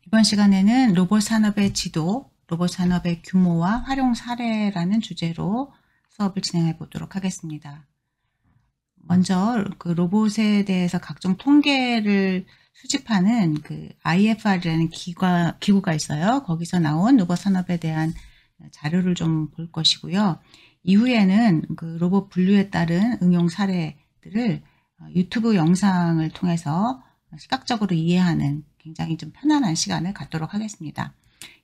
이번 시간에는 로봇 산업의 지도, 로봇 산업의 규모와 활용 사례라는 주제로 수업을 진행해 보도록 하겠습니다. 먼저 그 로봇에 대해서 각종 통계를 수집하는 그 IFR이라는 기구가 있어요. 거기서 나온 로봇 산업에 대한 자료를 좀 볼 것이고요. 이후에는 그 로봇 분류에 따른 응용 사례들을 유튜브 영상을 통해서 시각적으로 이해하는 굉장히 좀 편안한 시간을 갖도록 하겠습니다.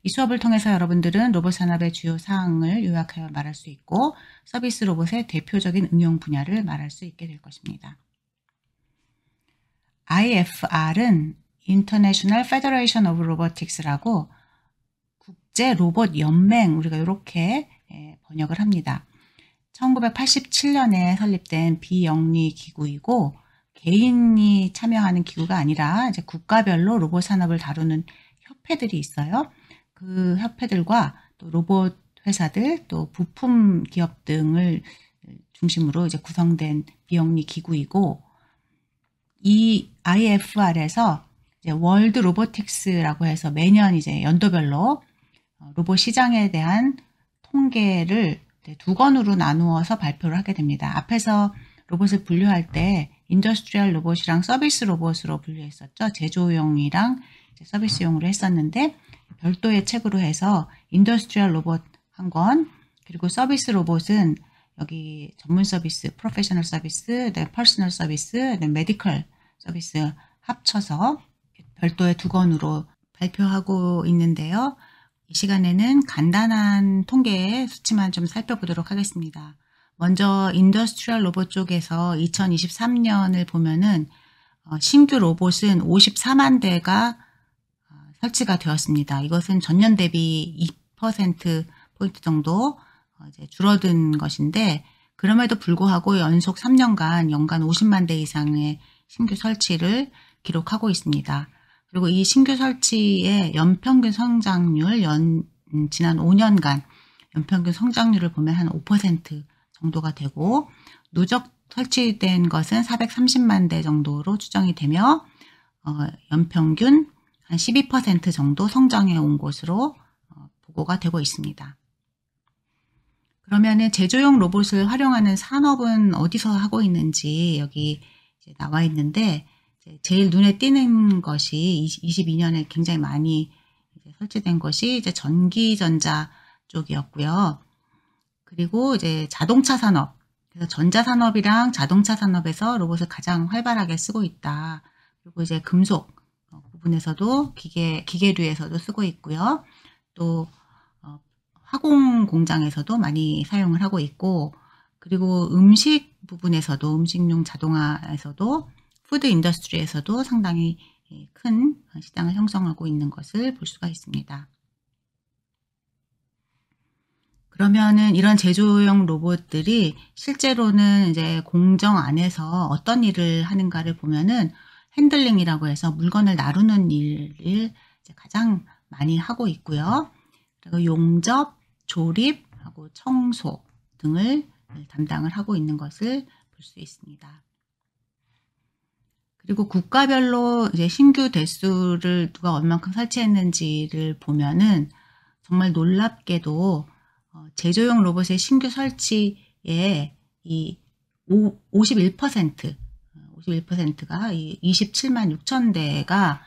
이 수업을 통해서 여러분들은 로봇 산업의 주요 사항을 요약하여 말할 수 있고 서비스 로봇의 대표적인 응용 분야를 말할 수 있게 될 것입니다. IFR은 International Federation of Robotics라고 국제 로봇 연맹, 우리가 이렇게 번역을 합니다. 1987년에 설립된 비영리 기구이고 개인이 참여하는 기구가 아니라 이제 국가별로 로봇 산업을 다루는 협회들이 있어요. 그 협회들과 또 로봇 회사들, 또 부품 기업 등을 중심으로 이제 구성된 비영리 기구이고, 이 IFR에서 이제 월드 로보틱스라고 해서 매년 이제 연도별로 로봇 시장에 대한 통계를 두 권으로 나누어서 발표를 하게 됩니다. 앞에서 로봇을 분류할 때 인더스트리얼 로봇이랑 서비스 로봇으로 분류했었죠. 제조용이랑 서비스용으로 했었는데 별도의 책으로 해서 인더스트리얼 로봇 한 권, 그리고 서비스 로봇은 여기 전문 서비스, 프로페셔널 서비스, 퍼스널 서비스, 메디컬 서비스 합쳐서 별도의 두 권으로 발표하고 있는데요. 이 시간에는 간단한 통계의 수치만 좀 살펴보도록 하겠습니다. 먼저 인더스트리얼 로봇 쪽에서 2023년을 보면은 신규 로봇은 54만 대가 설치가 되었습니다. 이것은 전년 대비 2%포인트 정도 이제 줄어든 것인데, 그럼에도 불구하고 연속 3년간 연간 50만 대 이상의 신규 설치를 기록하고 있습니다. 그리고 이 신규 설치의 연평균 성장률, 지난 5년간 연평균 성장률을 보면 한 5% 정도가 되고, 누적 설치된 것은 430만 대 정도로 추정이 되며 연평균 한 12% 정도 성장해 온 것으로 보고가 되고 있습니다. 그러면은 제조용 로봇을 활용하는 산업은 어디서 하고 있는지 여기 이제 나와 있는데, 제일 눈에 띄는 것이 22년에 굉장히 많이 설치된 것이 이제 전기전자 쪽이었고요. 그리고 이제 자동차 산업, 그래서 전자산업이랑 자동차 산업에서 로봇을 가장 활발하게 쓰고 있다. 그리고 이제 금속 부분에서도 기계류에서도 쓰고 있고요. 또 화공 공장에서도 많이 사용을 하고 있고, 그리고 음식 부분에서도, 음식용 자동화에서도, 푸드 인더스트리에서도 상당히 큰 시장을 형성하고 있는 것을 볼 수가 있습니다. 그러면은 이런 제조용 로봇들이 실제로는 이제 공정 안에서 어떤 일을 하는가를 보면은 핸들링이라고 해서 물건을 나르는 일을 이제 가장 많이 하고 있고요. 그리고 용접, 조립하고 청소 등을 담당을 하고 있는 것을 볼 수 있습니다. 그리고 국가별로 이제 신규 대수를 누가 얼만큼 설치했는지를 보면은 정말 놀랍게도 제조용 로봇의 신규 설치의 이 51%가 이 27만 6천 대가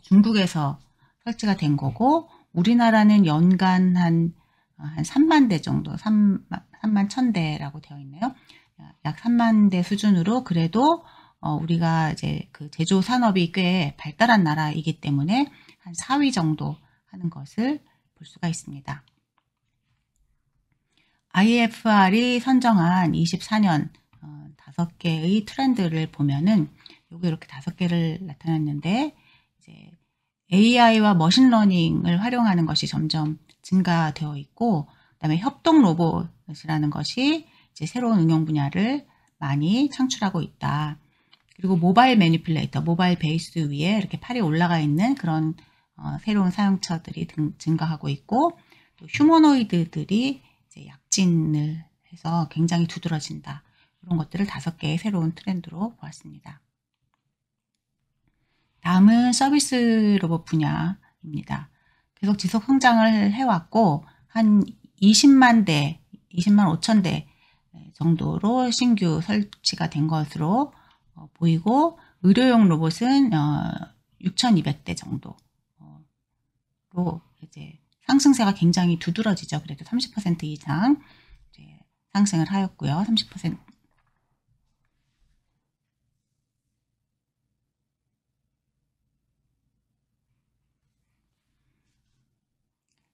중국에서 설치가 된 거고, 우리나라는 연간 한 3만 대 정도, 3만 1천 대라고 되어 있네요. 약 3만 대 수준으로, 그래도 우리가 이제 그 제조 산업이 꽤 발달한 나라이기 때문에 한 4위 정도 하는 것을 볼 수가 있습니다. IFR이 선정한 24년 5개의 트렌드를 보면은 여기 이렇게 5개를 나타냈는데, 이제 AI와 머신러닝을 활용하는 것이 점점 증가되어 있고, 그다음에 협동 로봇이라는 것이 이제 새로운 응용 분야를 많이 창출하고 있다. 그리고 모바일 매니플레이터, 모바일 베이스 위에 이렇게 팔이 올라가 있는 그런 새로운 사용처들이 증가하고 있고, 또 휴머노이드들이 이제 약진을 해서 굉장히 두드러진다. 이런 것들을 5개의 새로운 트렌드로 보았습니다. 다음은 서비스 로봇 분야 정도입니다. 계속 지속 성장을 해왔고 한 20만 대, 20만 5천 대 정도로 신규 설치가 된 것으로 보이고 의료용 로봇은 6,200대 정도로 이제 상승세가 굉장히 두드러지죠. 그래도 30% 이상 이제 상승을 하였고요. 30%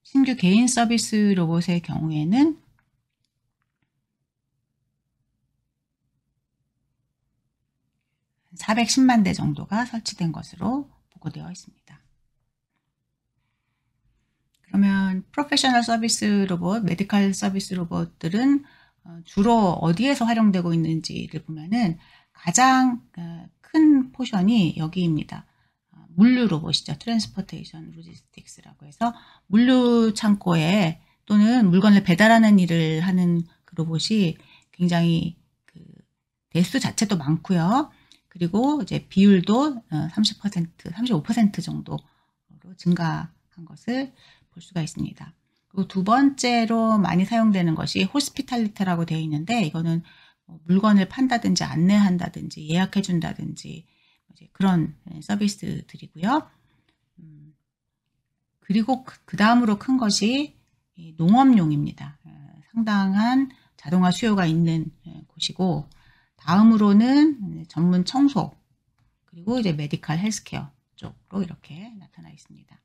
신규 개인 서비스 로봇의 경우에는 한 410만 대 정도가 설치된 것으로 보고되어 있습니다. 그러면 프로페셔널 서비스 로봇, 메디컬 서비스 로봇들은 주로 어디에서 활용되고 있는지를 보면은 가장 큰 포션이 여기입니다. 물류 로봇이죠. 트랜스포테이션 로지스틱스라고 해서 물류 창고에 또는 물건을 배달하는 일을 하는 그 로봇이 굉장히 그 대수 자체도 많고요. 그리고 이제 비율도 30%, 35% 정도로 증가한 것을 볼 수가 있습니다. 그리고 두 번째로 많이 사용되는 것이 호스피탈리티라고 되어 있는데 이거는 물건을 판다든지 안내한다든지 예약해 준다든지 그런 서비스들이고요. 그리고 그 다음으로 큰 것이 농업용입니다. 상당한 자동화 수요가 있는 곳이고 다음으로는 전문 청소 그리고 이제 메디컬 헬스케어 쪽으로 이렇게 나타나 있습니다.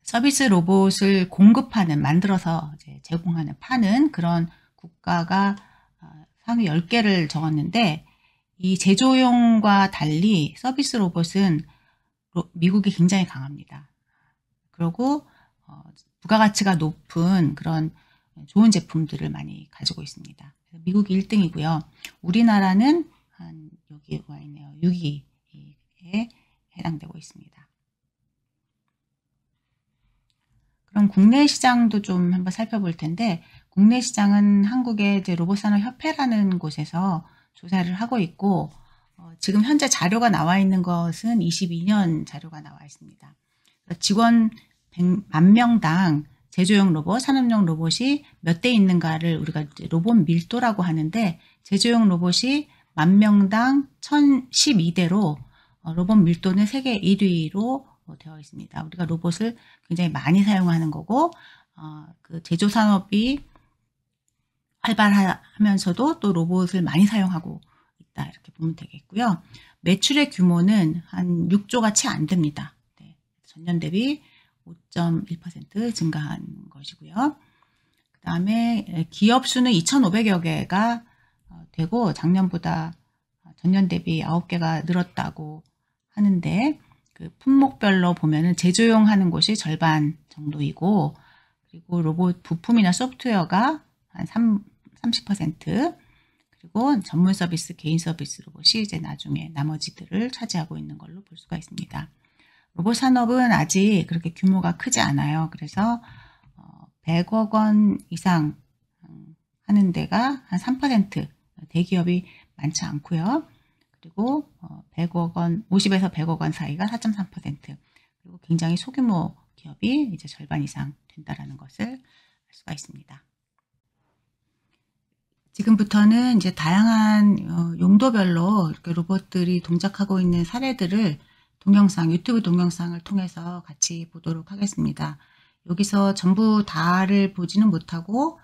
서비스 로봇을 공급하는, 만들어서 이제 제공하는, 파는 그런 국가가 상위 10개를 적었는데 이 제조용과 달리 서비스 로봇은 미국이 굉장히 강합니다. 그리고 부가가치가 높은 그런 좋은 제품들을 많이 가지고 있습니다. 미국이 1등이고요. 우리나라는 한 여기 와 있네요. 6위에 해당되고 있습니다. 그럼 국내 시장도 좀 한번 살펴볼 텐데 국내 시장은 한국의 이제 로봇산업협회라는 곳에서 조사를 하고 있고 지금 현재 자료가 나와 있는 것은 22년 자료가 나와 있습니다. 직원 100만 명당 제조용 로봇, 산업용 로봇이 몇 대 있는가를 우리가 로봇 밀도라고 하는데 제조용 로봇이 10,000명당 1,012대로 로봇 밀도는 세계 1위로 되어 있습니다. 우리가 로봇을 굉장히 많이 사용하는 거고 그 제조 산업이 활발하면서도 또 로봇을 많이 사용하고 있다 이렇게 보면 되겠고요. 매출의 규모는 한 6조가 채 안 됩니다. 네, 전년 대비 5.1% 증가한 것이고요. 그 다음에 기업 수는 2,500여 개가 되고 작년보다 전년 대비 9개가 늘었다고 하는데 그 품목별로 보면은 제조용 하는 곳이 절반 정도이고 그리고 로봇 부품이나 소프트웨어가 한 30% 그리고 전문 서비스, 개인 서비스 로봇이 이제 나중에 나머지들을 차지하고 있는 걸로 볼 수가 있습니다. 로봇 산업은 아직 그렇게 규모가 크지 않아요. 그래서 100억 원 이상 하는 데가 한 3%, 대기업이 많지 않고요. 그리고 100억 원, 50에서 100억 원 사이가 4.3%, 그리고 굉장히 소규모 기업이 이제 절반 이상 된다라는 것을 알 수가 있습니다. 지금부터는 이제 다양한 용도별로 이렇게 로봇들이 동작하고 있는 사례들을 동영상, 유튜브 동영상을 통해서 같이 보도록 하겠습니다. 여기서 전부 다를 보지는 못하고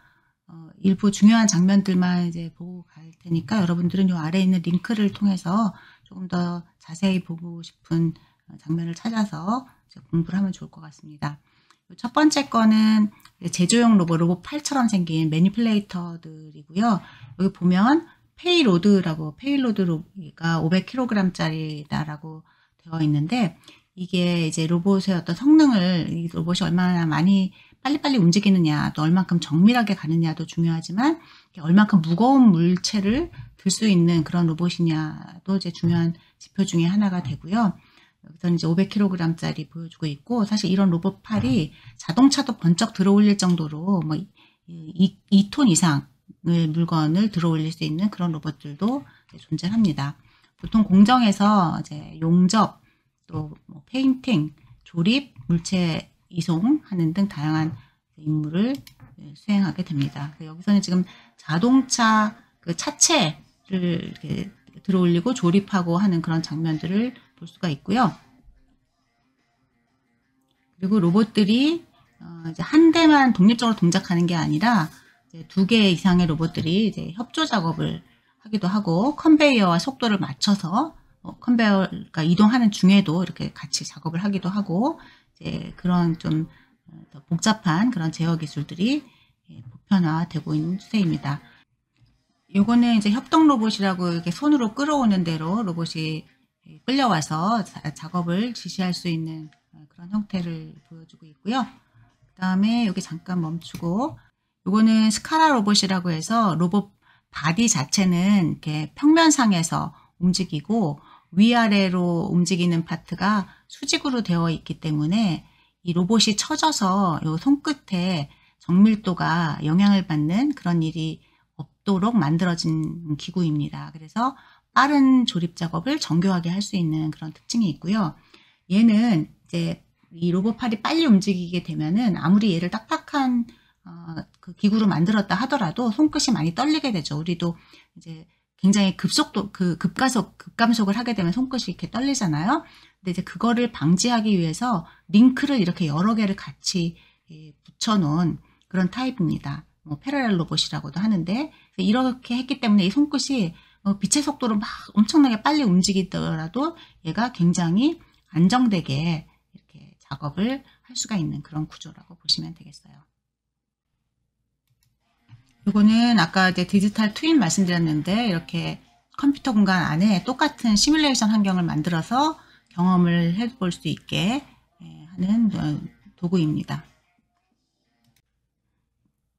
일부 중요한 장면들만 이제 보고 갈 테니까 여러분들은 이 아래에 있는 링크를 통해서 조금 더 자세히 보고 싶은 장면을 찾아서 공부를 하면 좋을 것 같습니다. 첫 번째 거는 제조용 로봇 8처럼 생긴 매니플레이터들이고요. 여기 보면 페이로드가 500kg짜리다라고 되어 있는데 이게 이제 로봇의 어떤 성능을 이 로봇이 얼마나 많이 빨리빨리 움직이느냐 또 얼만큼 정밀하게 가느냐도 중요하지만 얼만큼 무거운 물체를 들 수 있는 그런 로봇이냐도 이제 중요한 지표 중에 하나가 되고요. 여기서는 이제 500kg짜리 보여주고 있고 사실 이런 로봇 팔이 자동차도 번쩍 들어올릴 정도로 뭐 2톤 이상의 물건을 들어올릴 수 있는 그런 로봇들도 존재합니다. 보통 공정에서 이제 용접 또 뭐 페인팅, 조립, 물체 이송하는 등 다양한 임무를 수행하게 됩니다. 여기서는 지금 자동차 그 차체를 이렇게 들어올리고 조립하고 하는 그런 장면들을 볼 수가 있고요. 그리고 로봇들이 이제 한 대만 독립적으로 동작하는 게 아니라 이제 2개 이상의 로봇들이 이제 협조 작업을 하기도 하고 컨베이어와 속도를 맞춰서 컨베이어가 이동하는 중에도 이렇게 같이 작업을 하기도 하고 이제 그런 좀 더 복잡한 그런 제어 기술들이 보편화되고 있는 추세입니다. 요거는 이제 협동 로봇이라고 이렇게 손으로 끌어오는 대로 로봇이 끌려와서 작업을 지시할 수 있는 그런 형태를 보여주고 있고요. 그 다음에 여기 잠깐 멈추고 요거는 스카라 로봇이라고 해서 로봇 바디 자체는 이렇게 평면상에서 움직이고 위아래로 움직이는 파트가 수직으로 되어 있기 때문에 이 로봇이 처져서 요 손끝에 정밀도가 영향을 받는 그런 일이 없도록 만들어진 기구입니다. 그래서 빠른 조립 작업을 정교하게 할 수 있는 그런 특징이 있고요. 얘는 이제 이 로봇 팔이 빨리 움직이게 되면은 아무리 얘를 딱딱한 그 기구로 만들었다 하더라도 손끝이 많이 떨리게 되죠. 우리도 이제 굉장히 급감속을 하게 되면 손끝이 이렇게 떨리잖아요. 근데 이제 그거를 방지하기 위해서 링크를 이렇게 여러 개를 같이 붙여놓은 그런 타입입니다. 뭐 패러렐 로봇이라고도 하는데 이렇게 했기 때문에 이 손끝이 빛의 속도로 막 엄청나게 빨리 움직이더라도 얘가 굉장히 안정되게 이렇게 작업을 할 수가 있는 그런 구조라고 보시면 되겠어요. 이거는 아까 이제 디지털 트윈 말씀드렸는데 이렇게 컴퓨터 공간 안에 똑같은 시뮬레이션 환경을 만들어서 경험을 해볼 수 있게 하는 도구입니다.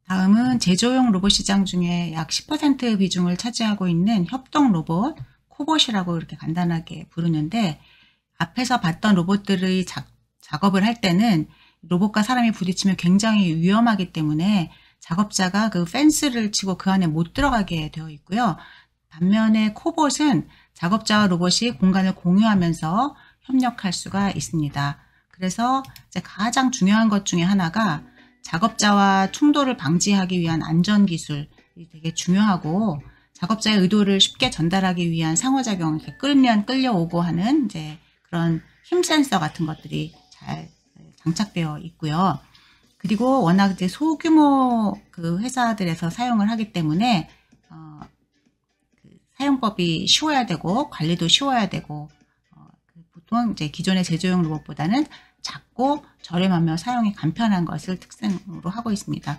다음은 제조용 로봇 시장 중에 약 10% 비중을 차지하고 있는 협동 로봇, 코봇이라고 이렇게 간단하게 부르는데 앞에서 봤던 로봇들의 작업을 할 때는 로봇과 사람이 부딪히면 굉장히 위험하기 때문에 작업자가 그 펜스를 치고 그 안에 못 들어가게 되어 있고요. 반면에 코봇은 작업자와 로봇이 공간을 공유하면서 협력할 수가 있습니다. 그래서 이제 가장 중요한 것 중에 하나가 작업자와 충돌을 방지하기 위한 안전기술이 되게 중요하고 작업자의 의도를 쉽게 전달하기 위한 상호작용, 이렇게 끌면 끌려오고 하는 이제 그런 힘 센서 같은 것들이 잘 장착되어 있고요. 그리고 워낙 이제 소규모 그 회사들에서 사용을 하기 때문에 그 사용법이 쉬워야 되고 관리도 쉬워야 되고 보통 이제 기존의 제조용 로봇보다는 작고 저렴하며 사용이 간편한 것을 특징으로 하고 있습니다.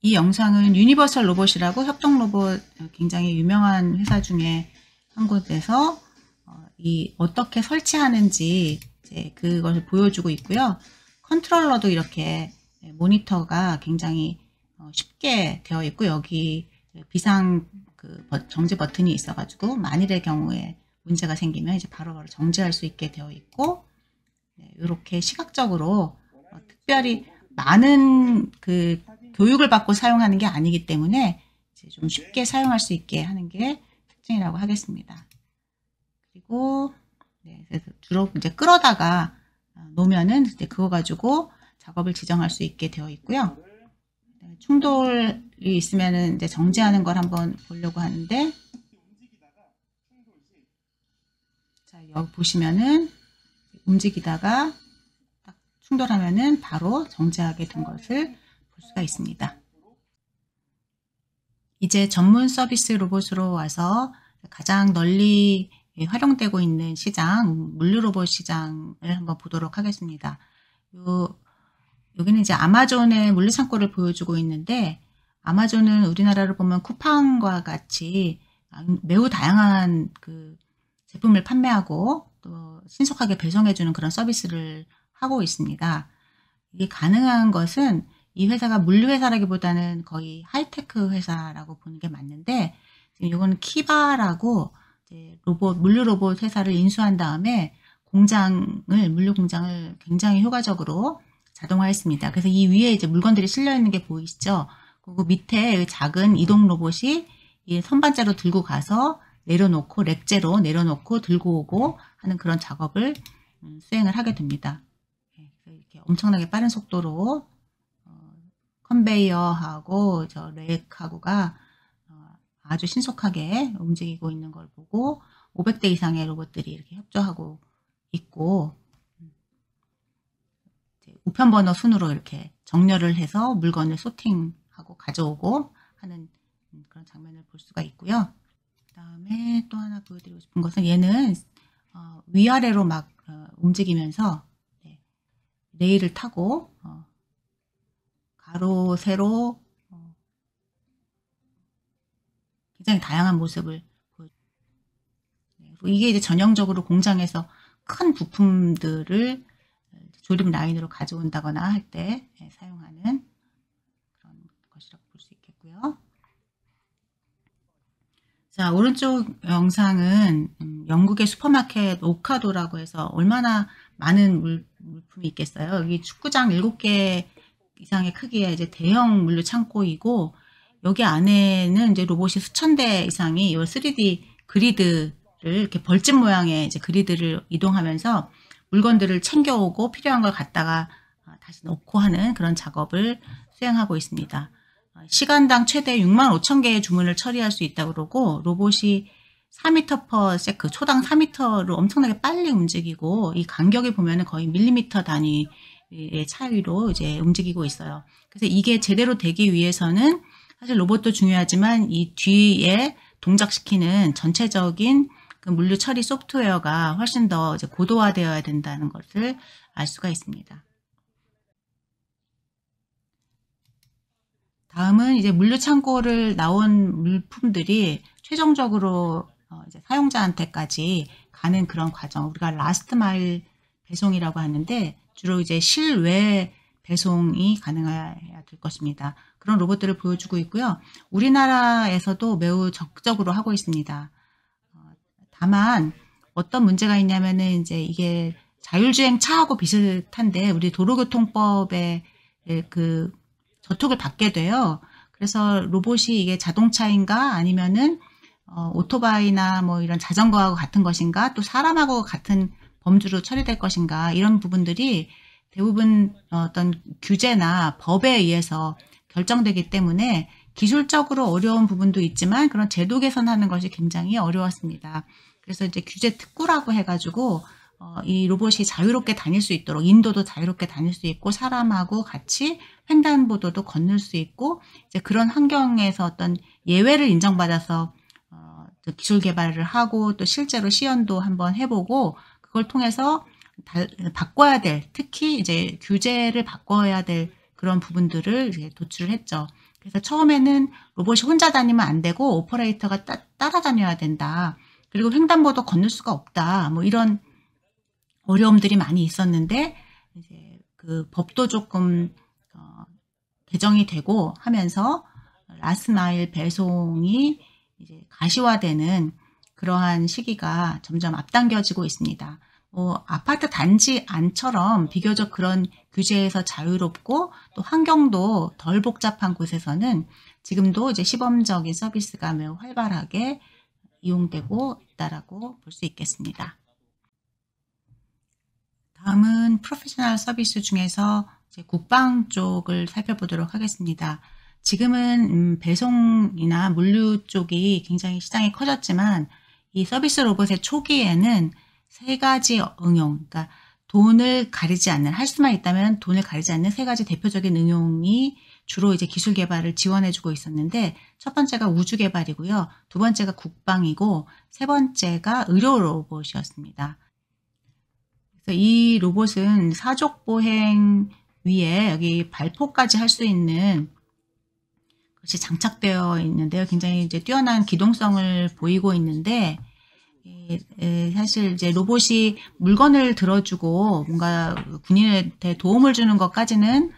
이 영상은 유니버설 로봇이라고 협동 로봇 굉장히 유명한 회사 중에 한 곳에서 어떻게 설치하는지 이제 그것을 보여주고 있고요. 컨트롤러도 이렇게 모니터가 굉장히 쉽게 되어 있고 여기 비상 정지 버튼이 있어가지고 만일의 경우에 문제가 생기면 이제 바로바로 정지할 수 있게 되어 있고 이렇게 시각적으로 특별히 많은 그 교육을 받고 사용하는 게 아니기 때문에 이제 좀 쉽게 사용할 수 있게 하는 게 특징이라고 하겠습니다. 그리고 주로 이제 끌어다가 놓으면은 이제 그거 가지고 작업을 지정할 수 있게 되어 있고요. 충돌이 있으면은 이제 정지하는 걸 한번 보려고 하는데, 자 여기 보시면은 움직이다가 딱 충돌하면은 바로 정지하게 된 것을 볼 수가 있습니다. 이제 전문 서비스 로봇으로 와서 가장 널리 활용되고 있는 시장, 물류 로봇 시장을 한번 보도록 하겠습니다. 여기는 이제 아마존의 물류 창고를 보여주고 있는데, 아마존은 우리나라로 보면 쿠팡과 같이 매우 다양한 그 제품을 판매하고 또 신속하게 배송해주는 그런 서비스를 하고 있습니다. 이게 가능한 것은 이 회사가 물류 회사라기보다는 거의 하이테크 회사라고 보는 게 맞는데, 지금 이거는 키바라고 이제 물류 로봇 회사를 인수한 다음에 물류 공장을 굉장히 효과적으로 자동화했습니다. 그래서 이 위에 이제 물건들이 실려 있는 게 보이시죠? 그리고 밑에 작은 이동 로봇이 이 선반째로 들고 가서 내려놓고 렉제로 내려놓고 들고 오고 하는 그런 작업을 수행을 하게 됩니다. 이렇게 엄청나게 빠른 속도로 컨베이어하고 저 렉하고가 아주 신속하게 움직이고 있는 걸 보고 500대 이상의 로봇들이 이렇게 협조하고 있고 우편번호 순으로 이렇게 정렬을 해서 물건을 소팅하고 가져오고 하는 그런 장면을 볼 수가 있고요. 그 다음에 또 하나 보여드리고 싶은 것은 얘는 위아래로 막 움직이면서 레일을 타고 가로, 세로 굉장히 다양한 모습을 보여줍니다. 이게 이제 전형적으로 공장에서 큰 부품들을 조립 라인으로 가져온다거나 할 때 사용하는 그런 것이라고 볼 수 있겠고요. 자, 오른쪽 영상은 영국의 슈퍼마켓 오카도라고 해서 얼마나 많은 물품이 있겠어요. 여기 축구장 7개 이상의 크기의 이제 대형 물류 창고이고 여기 안에는 이제 로봇이 수천 대 이상이 이 3D 그리드를 이렇게 벌집 모양의 이제 그리드를 이동하면서 물건들을 챙겨오고 필요한 걸 갖다가 다시 넣고 하는 그런 작업을 수행하고 있습니다. 시간당 최대 65,000개의 주문을 처리할 수 있다고 그러고 로봇이 4m/s 초당 4m로 엄청나게 빨리 움직이고 이 간격이 보면은 거의 밀리미터 단위의 차이로 이제 움직이고 있어요. 그래서 이게 제대로 되기 위해서는 사실 로봇도 중요하지만 이 뒤에 동작시키는 전체적인 그 물류 처리 소프트웨어가 훨씬 더 이제 고도화되어야 된다는 것을 알 수가 있습니다. 다음은 이제 물류 창고를 나온 물품들이 최종적으로 이제 사용자한테까지 가는 그런 과정, 우리가 라스트 마일 배송이라고 하는데 주로 이제 실외 배송이 가능해야 될 것입니다. 그런 로봇들을 보여주고 있고요. 우리나라에서도 매우 적극적으로 하고 있습니다. 다만 어떤 문제가 있냐면은 이제 이게 자율주행 차하고 비슷한데 우리 도로교통법에 그 저촉을 받게 돼요. 그래서 로봇이 이게 자동차인가 아니면은 오토바이나 뭐 이런 자전거하고 같은 것인가 또 사람하고 같은 범주로 처리될 것인가 이런 부분들이 대부분 어떤 규제나 법에 의해서 결정되기 때문에 기술적으로 어려운 부분도 있지만 그런 제도 개선하는 것이 굉장히 어려웠습니다. 그래서 이제 규제 특구라고 해가지고 이 로봇이 자유롭게 다닐 수 있도록 인도도 자유롭게 다닐 수 있고 사람하고 같이 횡단보도도 건널 수 있고 이제 그런 환경에서 어떤 예외를 인정받아서 기술 개발을 하고 또 실제로 시연도 한번 해보고 그걸 통해서 바꿔야 될 특히 이제 규제를 바꿔야 될 그런 부분들을 이제 도출을 했죠. 그래서 처음에는 로봇이 혼자 다니면 안 되고 오퍼레이터가 따라다녀야 된다. 그리고 횡단보도 건널 수가 없다. 뭐 이런 어려움들이 많이 있었는데 이제 그 법도 조금 개정이 되고 하면서 라스트 마일 배송이 이제 가시화되는 그러한 시기가 점점 앞당겨지고 있습니다. 뭐 아파트 단지 안처럼 비교적 그런 규제에서 자유롭고 또 환경도 덜 복잡한 곳에서는 지금도 이제 시범적인 서비스가 매우 활발하게 이용되고 있다라고 볼 수 있겠습니다. 다음은 프로페셔널 서비스 중에서 이제 국방 쪽을 살펴보도록 하겠습니다. 지금은 배송이나 물류 쪽이 굉장히 시장이 커졌지만 이 서비스 로봇의 초기에는 세 가지 응용, 그러니까 돈을 가리지 않는, 할 수만 있다면 돈을 가리지 않는 세 가지 대표적인 응용이 주로 이제 기술 개발을 지원해주고 있었는데 첫 번째가 우주 개발이고요. 두 번째가 국방이고 세 번째가 의료 로봇이었습니다. 그래서 이 로봇은 사족 보행 위에 여기 발포까지 할 수 있는 것이 장착되어 있는데요. 굉장히 이제 뛰어난 기동성을 보이고 있는데 사실 이제 로봇이 물건을 들어주고 뭔가 군인한테 도움을 주는 것까지는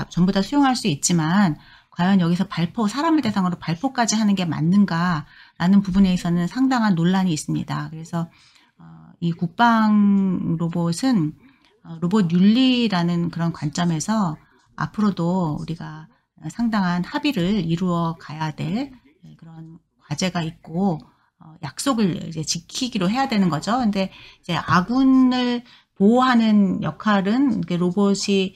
전부 다 수용할 수 있지만 과연 여기서 사람을 대상으로 발포까지 하는 게 맞는가라는 부분에 있어서는 상당한 논란이 있습니다. 그래서 이 국방 로봇은 로봇 윤리라는 그런 관점에서 앞으로도 우리가 상당한 합의를 이루어 가야 될 그런 과제가 있고 약속을 이제 지키기로 해야 되는 거죠. 근데 이제 아군을 보호하는 역할은 로봇이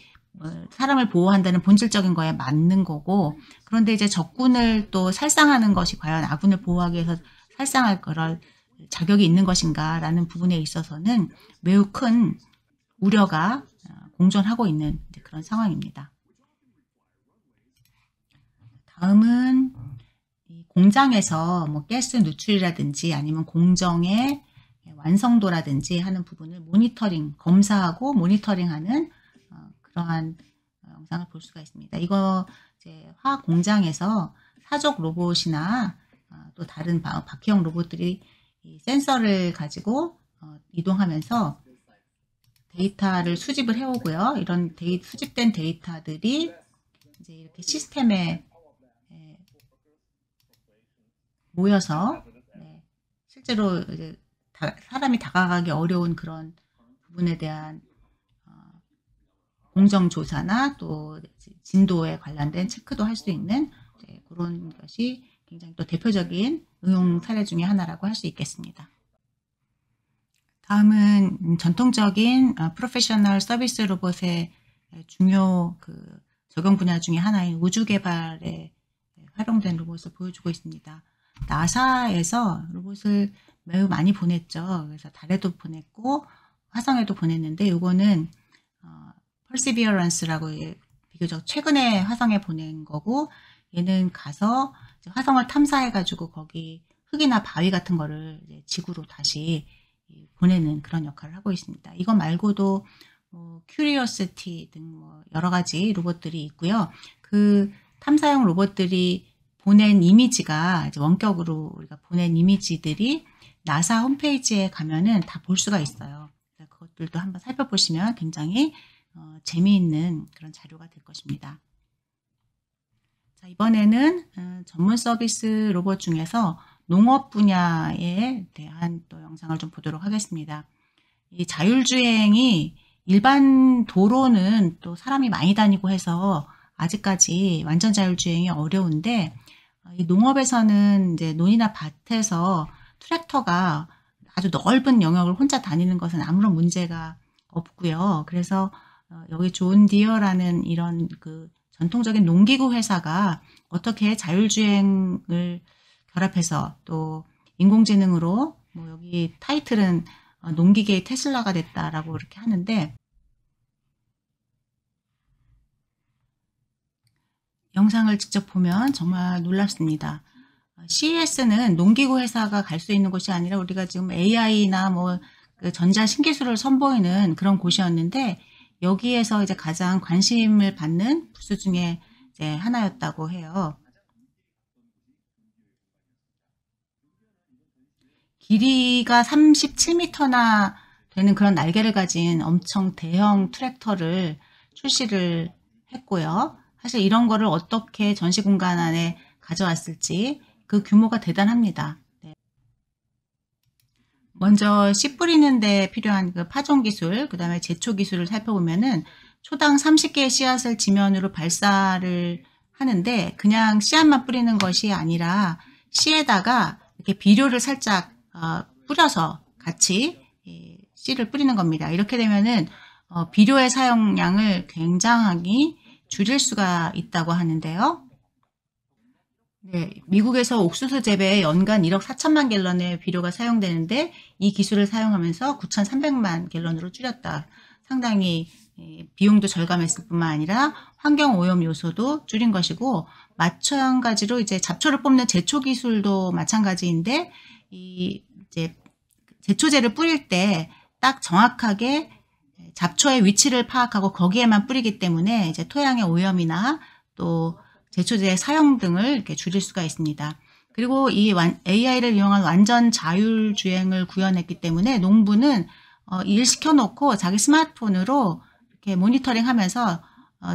사람을 보호한다는 본질적인 거에 맞는 거고, 그런데 이제 적군을 또 살상하는 것이 과연 아군을 보호하기 위해서 살상할 그럴 자격이 있는 것인가라는 부분에 있어서는 매우 큰 우려가 공존하고 있는 그런 상황입니다. 다음은 공장에서 뭐 가스 누출이라든지 아니면 공정의 완성도라든지 하는 부분을 모니터링, 검사하고 모니터링하는 그러한 영상을 볼 수가 있습니다. 이거 이제 화학 공장에서 사족 로봇이나 또 다른 바퀴형 로봇들이 이 센서를 가지고 이동하면서 데이터를 수집을 해오고요. 이런 수집된 데이터들이 이제 이렇게 시스템에 모여서 실제로 이제 사람이 다가가기 어려운 그런 부분에 대한 공정조사나 또 진도에 관련된 체크도 할 수 있는 그런 것이 굉장히 또 대표적인 응용 사례 중에 하나라고 할 수 있겠습니다. 다음은 전통적인 프로페셔널 서비스 로봇의 중요 적용 분야 중에 하나인 우주 개발에 활용된 로봇을 보여주고 있습니다. 나사에서 로봇을 매우 많이 보냈죠. 그래서 달에도 보냈고 화성에도 보냈는데 이거는 퍼시비어런스라고 비교적 최근에 화성에 보낸 거고, 얘는 가서 화성을 탐사해 가지고 거기 흙이나 바위 같은 거를 지구로 다시 보내는 그런 역할을 하고 있습니다. 이거 말고도 큐리오시티 등 여러 가지 로봇들이 있고요. 그 탐사용 로봇들이 보낸 이미지가 원격으로 우리가 보낸 이미지들이 나사 홈페이지에 가면은 다 볼 수가 있어요. 그것들도 한번 살펴보시면 굉장히 재미있는 그런 자료가 될 것입니다. 자, 이번에는 전문 서비스 로봇 중에서 농업 분야에 대한 또 영상을 좀 보도록 하겠습니다. 이 자율주행이 일반 도로는 또 사람이 많이 다니고 해서 아직까지 완전 자율주행이 어려운데, 이 농업에서는 이제 논이나 밭에서 트랙터가 아주 넓은 영역을 혼자 다니는 것은 아무런 문제가 없고요. 그래서 여기 존 디어라는 이런 전통적인 농기구 회사가 어떻게 자율주행을 결합해서 또 인공지능으로 여기 타이틀은 농기계의 테슬라가 됐다라고 이렇게 하는데, 영상을 직접 보면 정말 놀랍습니다. CES는 농기구 회사가 갈 수 있는 곳이 아니라 우리가 지금 AI나 전자 신기술을 선보이는 그런 곳이었는데, 여기에서 이제 가장 관심을 받는 부스 중에 이제 하나였다고 해요. 길이가 37m나 되는 그런 날개를 가진 엄청 대형 트랙터를 출시를 했고요. 사실 이런 거를 어떻게 전시 공간 안에 가져왔을지 그 규모가 대단합니다. 네. 먼저 씨 뿌리는 데 필요한 파종 기술, 그 다음에 제초 기술을 살펴보면은 초당 30개의 씨앗을 지면으로 발사를 하는데, 그냥 씨앗만 뿌리는 것이 아니라 씨에다가 이렇게 비료를 살짝 뿌려서 같이 씨를 뿌리는 겁니다. 이렇게 되면은 비료의 사용량을 굉장히 줄일 수가 있다고 하는데요. 네, 미국에서 옥수수 재배에 연간 1억 4천만 갤런의 비료가 사용되는데, 이 기술을 사용하면서 9,300만 갤런으로 줄였다. 상당히 비용도 절감했을 뿐만 아니라 환경 오염 요소도 줄인 것이고, 마찬가지로 이제 잡초를 뽑는 제초 기술도 마찬가지인데, 이제 제초제를 뿌릴 때 딱 정확하게 잡초의 위치를 파악하고 거기에만 뿌리기 때문에 이제 토양의 오염이나 또 제초제의 사용 등을 이렇게 줄일 수가 있습니다. 그리고 이 AI를 이용한 완전 자율주행을 구현했기 때문에 농부는 일 시켜놓고 자기 스마트폰으로 이렇게 모니터링하면서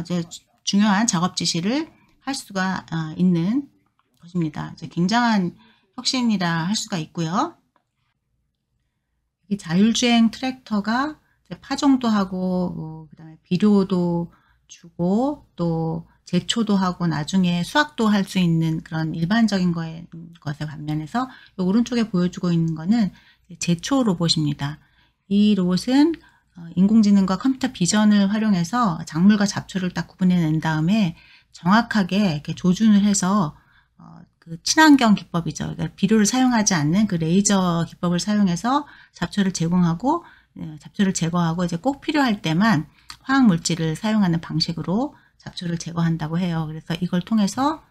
이제 중요한 작업 지시를 할 수가 있는 것입니다. 이제 굉장한 혁신이라 할 수가 있고요. 이 자율주행 트랙터가 파종도 하고 그다음에 비료도 주고 또 제초도 하고 나중에 수확도 할 수 있는 그런 일반적인 것에 반면에서 오른쪽에 보여주고 있는 거는 제초 로봇입니다. 이 로봇은 인공지능과 컴퓨터 비전을 활용해서 작물과 잡초를 딱 구분해낸 다음에 정확하게 이렇게 조준을 해서 그 친환경 기법이죠. 그러니까 비료를 사용하지 않는 그 레이저 기법을 사용해서 잡초를 제거하고 이제 꼭 필요할 때만 화학 물질을 사용하는 방식으로 잡초를 제거한다고 해요. 그래서 이걸 통해서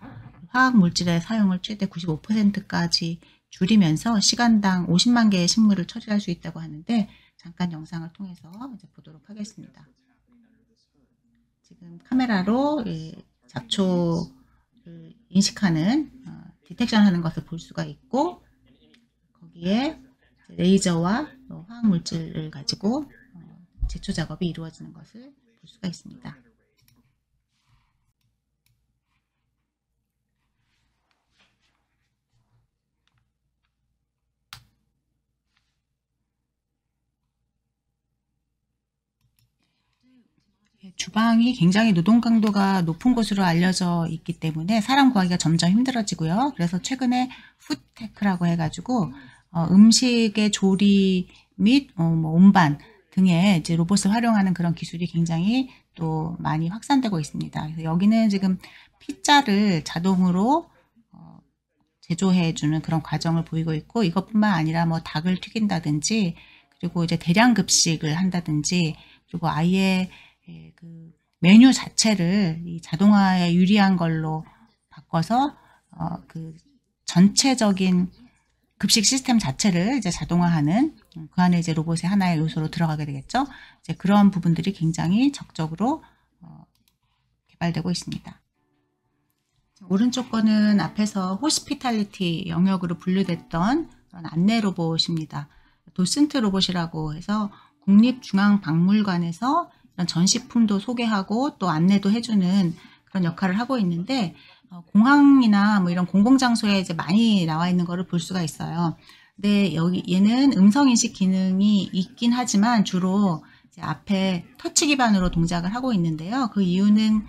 화학 물질의 사용을 최대 95%까지 줄이면서 시간당 50만 개의 식물을 처리할 수 있다고 하는데 잠깐 영상을 통해서 이제 보도록 하겠습니다. 지금 카메라로 잡초를 인식하는 디텍션 하는 것을 볼 수가 있고 거기에 레이저와 화학 물질을 가지고 제초 작업이 이루어지는 것을 볼 수가 있습니다. 주방이 굉장히 노동 강도가 높은 곳으로 알려져 있기 때문에 사람 구하기가 점점 힘들어지고요. 그래서 최근에 푸드테크라고 해가지고 음식의 조리 및 뭐 운반 등에 이제 로봇을 활용하는 그런 기술이 굉장히 또 많이 확산되고 있습니다. 그래서 여기는 지금 피자를 자동으로 제조해주는 그런 과정을 보이고 있고 이것뿐만 아니라 뭐 닭을 튀긴다든지 그리고 이제 대량 급식을 한다든지 그리고 아예 그 메뉴 자체를 이 자동화에 유리한 걸로 바꿔서 그 전체적인 급식 시스템 자체를 이제 자동화하는 그 안에 이제 로봇의 하나의 요소로 들어가게 되겠죠. 이제 그런 부분들이 굉장히 적극적으로 개발되고 있습니다. 오른쪽 거는 앞에서 호스피탈리티 영역으로 분류됐던 그런 안내 로봇입니다. 도슨트 로봇이라고 해서 국립중앙박물관에서 이런 전시품도 소개하고 또 안내도 해주는 그런 역할을 하고 있는데 공항이나 뭐 이런 공공장소에 이제 많이 나와 있는 거를 볼 수가 있어요. 근데 여기 얘는 음성 인식 기능이 있긴 하지만 주로 이제 앞에 터치 기반으로 동작을 하고 있는데요. 그 이유는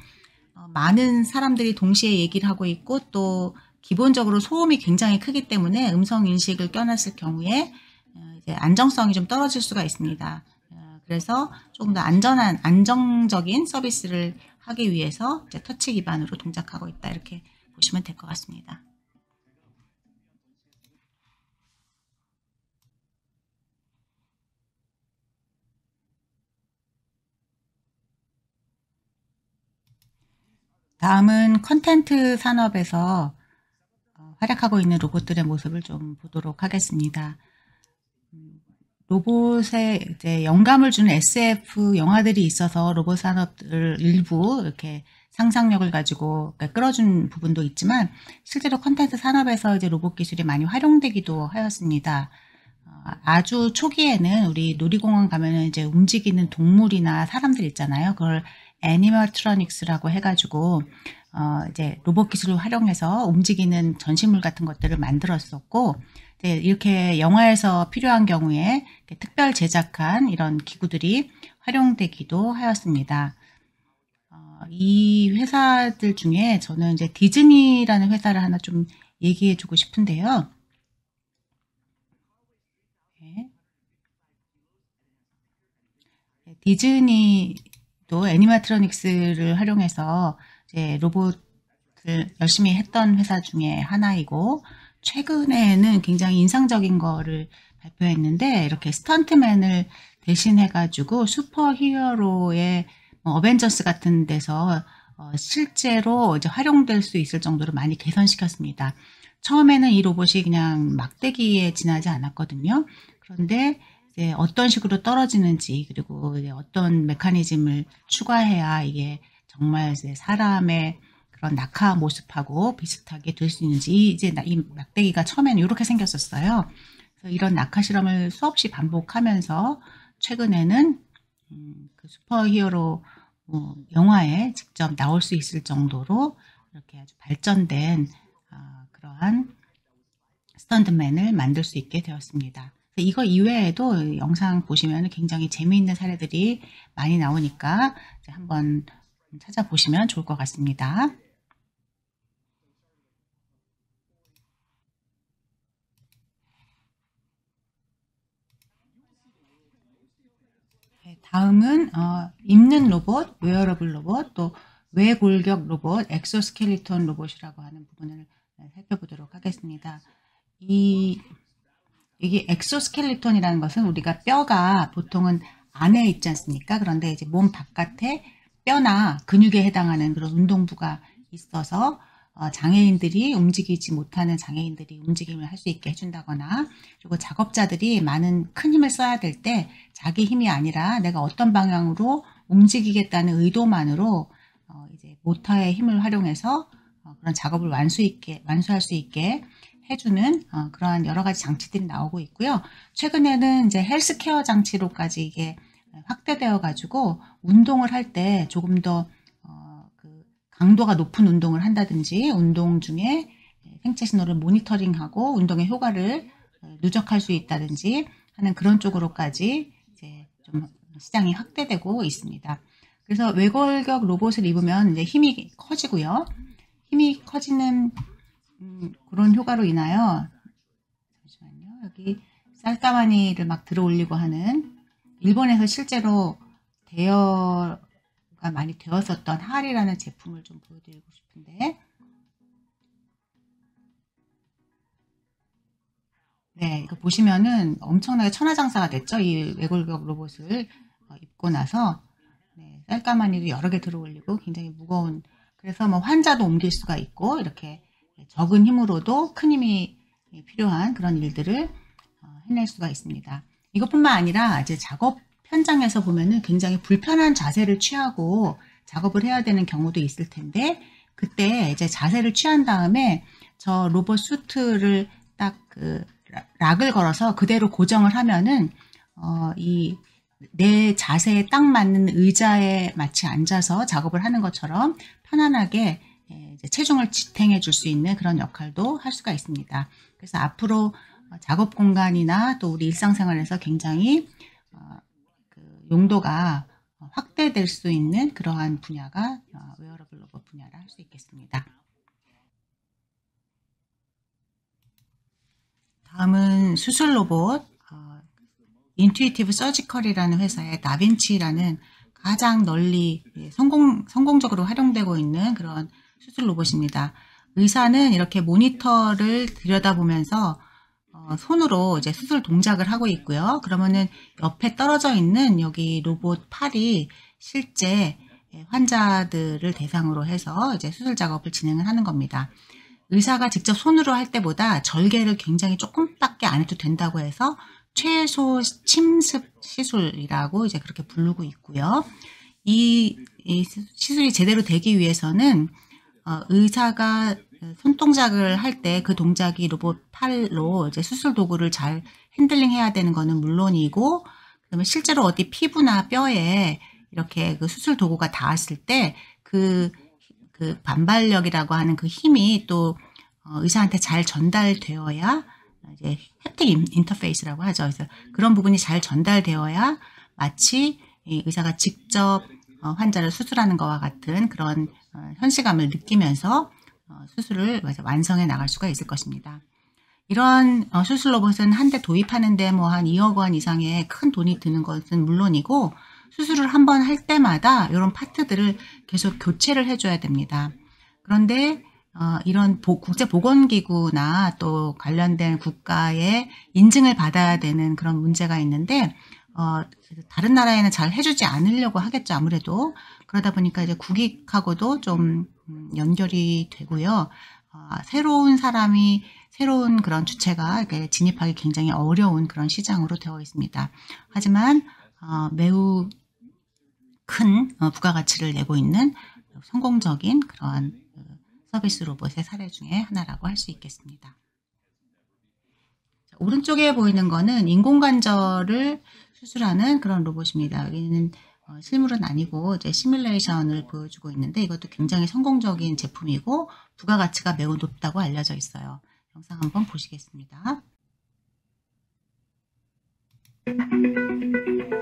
많은 사람들이 동시에 얘기를 하고 있고 또 기본적으로 소음이 굉장히 크기 때문에 음성 인식을 껴놨을 경우에 이제 안정성이 좀 떨어질 수가 있습니다. 그래서 조금 더 안정적인 서비스를 하기 위해서 이제 터치 기반으로 동작하고 있다 이렇게 보시면 될 것 같습니다. 다음은 컨텐트 산업에서 활약하고 있는 로봇들의 모습을 좀 보도록 하겠습니다. 로봇에 이제 영감을 주는 SF 영화들이 있어서 로봇 산업을 일부 이렇게 상상력을 가지고 끌어준 부분도 있지만 실제로 컨텐츠 산업에서 이제 로봇 기술이 많이 활용되기도 하였습니다. 아주 초기에는 우리 놀이공원 가면은 이제 움직이는 동물이나 사람들 있잖아요. 그걸 애니멀트로닉스라고 해가지고 이제 로봇 기술을 활용해서 움직이는 전시물 같은 것들을 만들었었고 이렇게 영화에서 필요한 경우에 특별 제작한 이런 기구들이 활용되기도 하였습니다. 이 회사들 중에 저는 이제 디즈니라는 회사를 하나 좀 얘기해 주고 싶은데요. 디즈니도 애니마트로닉스를 활용해서 이제 로봇을 열심히 했던 회사 중에 하나이고 최근에는 굉장히 인상적인 거를 발표했는데 이렇게 스턴트맨을 대신해가지고 슈퍼히어로의 어벤져스 같은 데서 실제로 이제 활용될 수 있을 정도로 많이 개선시켰습니다. 처음에는 이 로봇이 그냥 막대기에 지나지 않았거든요. 그런데 이제 어떤 식으로 떨어지는지 그리고 이제 어떤 메커니즘을 추가해야 이게 정말 이제 사람의 그런 낙하 모습하고 비슷하게 될 수 있는지 이제 이 막대기가 처음에는 이렇게 생겼었어요. 그래서 이런 낙하 실험을 수없이 반복하면서 최근에는 그 슈퍼히어로 영화에 직접 나올 수 있을 정도로 이렇게 아주 발전된 그러한 스턴트맨을 만들 수 있게 되었습니다. 이거 이외에도 영상 보시면 굉장히 재미있는 사례들이 많이 나오니까 한번 찾아보시면 좋을 것 같습니다. 네, 다음은 입는 로봇, 웨어러블 로봇, 또 외골격 로봇, 엑소스켈리톤 로봇이라고 하는 부분을 살펴보도록 하겠습니다. 이게 엑소스켈리톤이라는 것은 우리가 뼈가 보통은 안에 있지 않습니까? 그런데 이제 몸 바깥에 뼈나 근육에 해당하는 그런 운동부가 있어서 장애인들이 움직이지 못하는 장애인들이 움직임을 할 수 있게 해준다거나, 그리고 작업자들이 큰 힘을 써야 될 때 자기 힘이 아니라 내가 어떤 방향으로 움직이겠다는 의도만으로 이제 모터의 힘을 활용해서 그런 작업을 완수할 수 있게 해주는 그러한 여러 가지 장치들이 나오고 있고요. 최근에는 이제 헬스케어 장치로까지 이게 확대되어 가지고 운동을 할 때 조금 더 강도가 높은 운동을 한다든지, 운동 중에 생체 신호를 모니터링하고 운동의 효과를 누적할 수 있다든지 하는 그런 쪽으로까지 이제 좀 시장이 확대되고 있습니다. 그래서 외골격 로봇을 입으면 이제 힘이 커지고요. 힘이 커지는 그런 효과로 인하여, 잠시만요. 여기 쌀가마니를 막 들어 올리고 하는, 일본에서 실제로 대여가 많이 되었었던 할이라는 제품을 좀 보여드리고 싶은데, 네, 이거 보시면은 엄청나게 천하장사가 됐죠. 이 외골격 로봇을 입고 나서. 네, 쌀가마니도 여러 개 들어 올리고 굉장히 무거운, 그래서 뭐 환자도 옮길 수가 있고, 이렇게 적은 힘으로도 큰 힘이 필요한 그런 일들을 해낼 수가 있습니다. 이것뿐만 아니라 이제 작업 현장에서 보면은 굉장히 불편한 자세를 취하고 작업을 해야 되는 경우도 있을 텐데, 그때 이제 자세를 취한 다음에 저 로봇 수트를 딱 락을 걸어서 그대로 고정을 하면은 내 자세에 딱 맞는 의자에 마치 앉아서 작업을 하는 것처럼 편안하게 이제 체중을 지탱해 줄 수 있는 그런 역할도 할 수가 있습니다. 그래서 앞으로 작업 공간이나 또 우리 일상생활에서 굉장히 용도가 확대될 수 있는 그러한 분야가 웨어러블 로봇 분야라 할 수 있겠습니다. 다음은 수술 로봇, 인투이티브 서지컬이라는 회사의 다빈치라는 가장 널리 성공적으로 활용되고 있는 그런 수술 로봇입니다. 의사는 이렇게 모니터를 들여다보면서 손으로 이제 수술 동작을 하고 있고요. 그러면은 옆에 떨어져 있는 여기 로봇 팔이 실제 환자들을 대상으로 해서 이제 수술 작업을 진행을 하는 겁니다. 의사가 직접 손으로 할 때보다 절개를 굉장히 조금밖에 안 해도 된다고 해서 최소 침습 시술이라고 이제 그렇게 부르고 있고요. 이 시술이 제대로 되기 위해서는 의사가 손동작을 할 때 그 동작이 로봇 팔로 이제 수술 도구를 잘 핸들링 해야 되는 거는 물론이고, 그다음에 실제로 어디 피부나 뼈에 이렇게 그 수술 도구가 닿았을 때 그 반발력이라고 하는 그 힘이 또 의사한테 잘 전달되어야, 이제 햅틱 인터페이스라고 하죠. 그래서 그런 부분이 잘 전달되어야 마치 의사가 직접 환자를 수술하는 것과 같은 그런 현시감을 느끼면서 수술을 완성해 나갈 수가 있을 것입니다. 이런 수술 로봇은 한 대 도입하는데 뭐 한 2억 원 이상의 큰 돈이 드는 것은 물론이고, 수술을 한번 할 때마다 이런 파트들을 계속 교체를 해줘야 됩니다. 그런데 이런 국제보건기구나 또 관련된 국가의 인증을 받아야 되는 그런 문제가 있는데, 다른 나라에는 잘 해주지 않으려고 하겠죠, 아무래도. 그러다 보니까 이제 국익하고도 좀 연결이 되고요. 새로운 그런 주체가 진입하기 굉장히 어려운 그런 시장으로 되어 있습니다. 하지만 매우 큰 부가가치를 내고 있는 성공적인 그런 서비스 로봇의 사례 중에 하나라고 할 수 있겠습니다. 오른쪽에 보이는 거는 인공관절을 수술하는 그런 로봇입니다. 여기는 실물은 아니고 이제 시뮬레이션을 보여주고 있는데, 이것도 굉장히 성공적인 제품이고 부가가치가 매우 높다고 알려져 있어요. 영상 한번 보시겠습니다.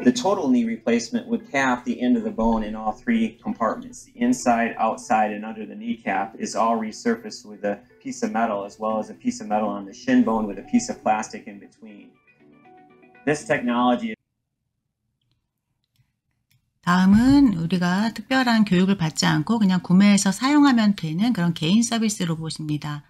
The total knee replacement would cap the end of the bone in all three compartments. The inside, outside, and under the kneecap is all resurfaced with a piece of metal, as well as a piece of metal on the shin bone with a piece of plastic in between. This technology 다음은 우리가 특별한 교육을 받지 않고 그냥 구매해서 사용하면 되는 그런 개인 서비스 로봇입니다.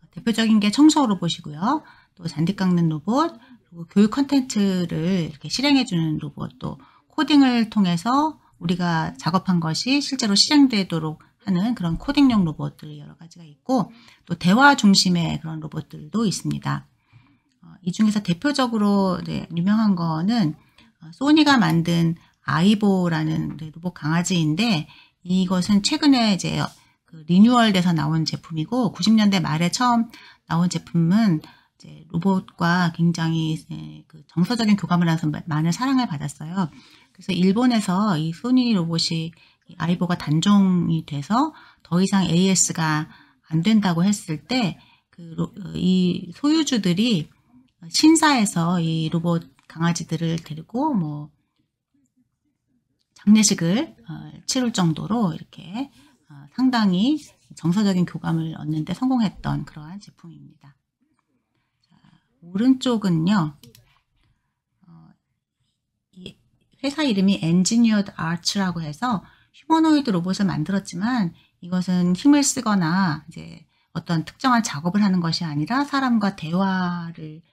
대표적인 게 청소 로봇이고요. 또 잔디 깎는 로봇, 그리고 교육 컨텐츠를 이렇게 실행해주는 로봇, 또 코딩을 통해서 우리가 작업한 것이 실제로 실행되도록 하는 그런 코딩용 로봇들 여러 가지가 있고, 또 대화 중심의 그런 로봇들도 있습니다. 이 중에서 대표적으로 유명한 거는 소니가 만든 아이보라는 로봇 강아지인데, 이것은 최근에 이제 리뉴얼돼서 나온 제품이고, 90년대 말에 처음 나온 제품은 이제 로봇과 굉장히 정서적인 교감을 해서 많은 사랑을 받았어요. 그래서 일본에서 이 소니 로봇이 아이보가 단종이 돼서 더 이상 AS가 안 된다고 했을 때, 이 소유주들이 신사에서 이 로봇 강아지들을 데리고 장례식을 치를 정도로 이렇게 상당히 정서적인 교감을 얻는 데 성공했던 그러한 제품입니다. 자, 오른쪽은요. 이 회사 이름이 Engineered Arts라고 해서 휴머노이드 로봇을 만들었지만, 이것은 힘을 쓰거나 이제 어떤 특정한 작업을 하는 것이 아니라 사람과 대화를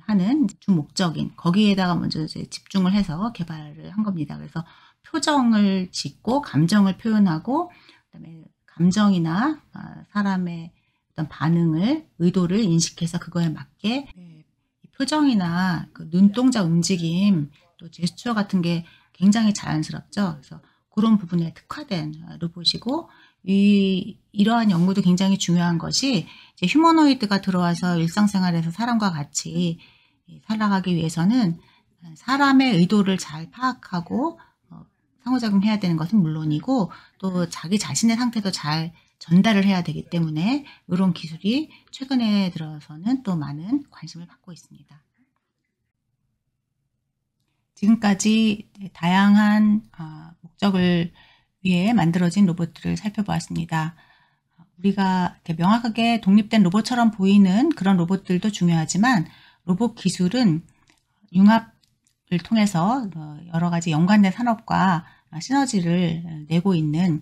하는 주 목적인, 거기에다가 먼저 이제 집중을 해서 개발을 한 겁니다. 그래서 표정을 짓고 감정을 표현하고, 그다음에 감정이나 사람의 어떤 반응을, 의도를 인식해서 그거에 맞게 표정이나 그 눈동자 움직임, 또 제스처 같은 게 굉장히 자연스럽죠. 그래서 그런 부분에 특화된 로봇이고, 이러한 연구도 굉장히 중요한 것이, 이제 휴머노이드가 들어와서 일상생활에서 사람과 같이 살아가기 위해서는 사람의 의도를 잘 파악하고 상호작용해야 되는 것은 물론이고, 또 자기 자신의 상태도 잘 전달을 해야 되기 때문에 이런 기술이 최근에 들어서는 또 많은 관심을 받고 있습니다. 지금까지 다양한 목적을 위해 만들어진 로봇들을 살펴보았습니다. 우리가 이렇게 명확하게 독립된 로봇처럼 보이는 그런 로봇들도 중요하지만, 로봇 기술은 융합을 통해서 여러 가지 연관된 산업과 시너지를 내고 있는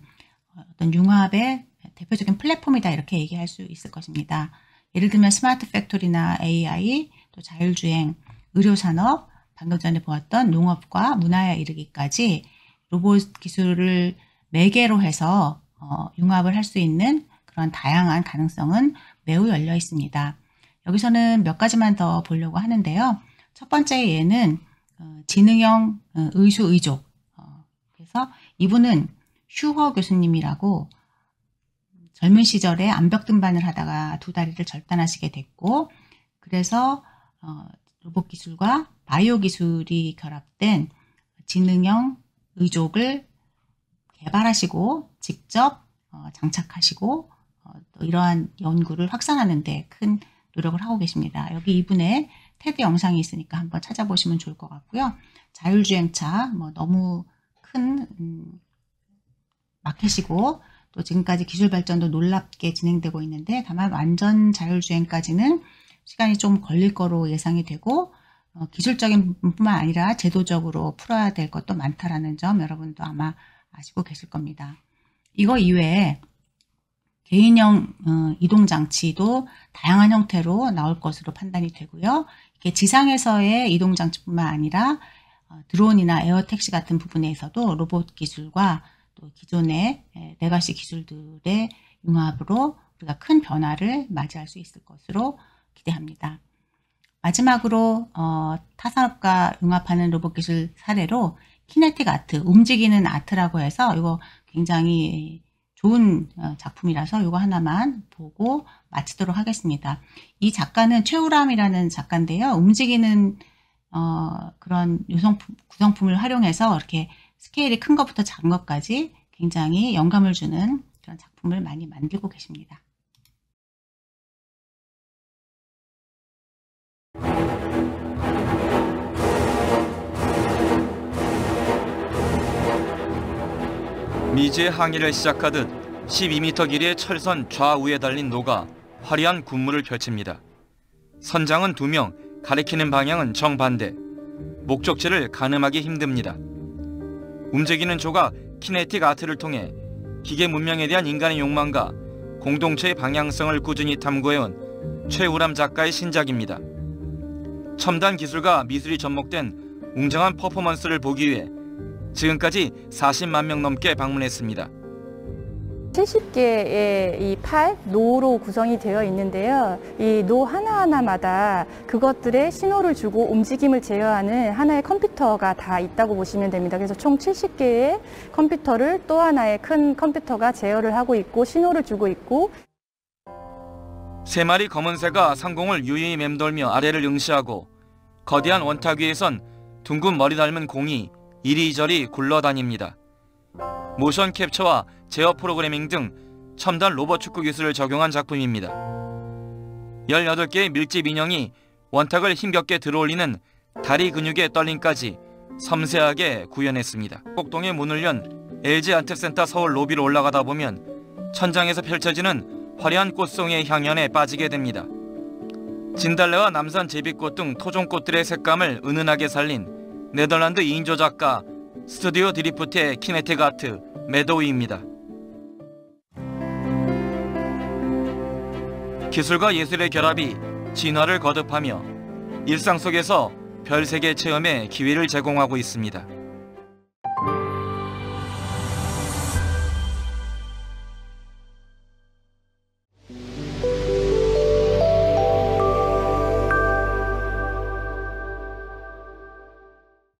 어떤 융합의 대표적인 플랫폼이다, 이렇게 얘기할 수 있을 것입니다. 예를 들면 스마트 팩토리나 AI, 또 자율주행, 의료산업, 방금 전에 보았던 농업과 문화에 이르기까지 로봇 기술을 매개로 해서 융합을 할 수 있는 그런 다양한 가능성은 매우 열려 있습니다. 여기서는 몇 가지만 더 보려고 하는데요. 첫 번째 예는 지능형 의수의족. 그래서 이분은 슈허 교수님이라고 젊은 시절에 암벽 등반을 하다가 두 다리를 절단하시게 됐고, 그래서 로봇 기술과 바이오 기술이 결합된 지능형 의족을 개발하시고 직접 장착하시고 또 이러한 연구를 확산하는 데 큰 노력을 하고 계십니다. 여기 이분의 테드 영상이 있으니까 한번 찾아보시면 좋을 것 같고요. 자율주행차 너무 큰 마켓이고, 또 지금까지 기술 발전도 놀랍게 진행되고 있는데, 다만 완전 자율주행까지는 시간이 좀 걸릴 거로 예상이 되고, 기술적인 뿐만 아니라 제도적으로 풀어야 될 것도 많다라는 점 여러분도 아마 아시고 계실 겁니다. 이거 이외에 개인형 이동장치도 다양한 형태로 나올 것으로 판단이 되고요. 이게 지상에서의 이동장치뿐만 아니라 드론이나 에어택시 같은 부분에서도 로봇 기술과 또 기존의 레가시 기술들의 융합으로 우리가 큰 변화를 맞이할 수 있을 것으로 기대합니다. 마지막으로 타산업과 융합하는 로봇 기술 사례로 키네틱 아트, 움직이는 아트라고 해서 이거 굉장히 좋은 작품이라서 이거 하나만 보고 마치도록 하겠습니다. 이 작가는 최우람이라는 작가인데요. 움직이는 그런 구성품을 활용해서 이렇게 스케일이 큰 것부터 작은 것까지 굉장히 영감을 주는 그런 작품을 많이 만들고 계십니다. 미지의 항해를 시작하듯 12m 길이의 철선 좌우에 달린 노가 화려한 군무를 펼칩니다. 선장은 2명, 가리키는 방향은 정반대. 목적지를 가늠하기 힘듭니다. 움직이는 조각 키네틱 아트를 통해 기계 문명에 대한 인간의 욕망과 공동체의 방향성을 꾸준히 탐구해온 최우람 작가의 신작입니다. 첨단 기술과 미술이 접목된 웅장한 퍼포먼스를 보기 위해 지금까지 40만 명 넘게 방문했습니다. 70개의 이 팔, 노로 구성이 되어 있는데요. 이 노 하나하나마다 그것들의 신호를 주고 움직임을 제어하는 하나의 컴퓨터가 다 있다고 보시면 됩니다. 그래서 총 70개의 컴퓨터를 또 하나의 큰 컴퓨터가 제어를 하고 있고 신호를 주고 있고 3마리 검은 새가 상공을 유유히 맴돌며 아래를 응시하고 거대한 원탁 위에선 둥근 머리 닮은 공이 이리저리 굴러다닙니다. 모션 캡처와 제어 프로그래밍 등 첨단 로봇 축구 기술을 적용한 작품입니다. 18개의 밀집 인형이 원탁을 힘겹게 들어올리는 다리 근육의 떨림까지 섬세하게 구현했습니다. 꼭동의 문을 연 LG 안택센터 서울 로비로 올라가다 보면 천장에서 펼쳐지는 화려한 꽃송이의 향연에 빠지게 됩니다. 진달래와 남산 제비꽃 등 토종꽃들의 색감을 은은하게 살린 네덜란드 2인조 작가 스튜디오 드리프트의 키네틱 아트 메도우입니다. 기술과 예술의 결합이 진화를 거듭하며 일상 속에서 별세계 체험의 기회를 제공하고 있습니다.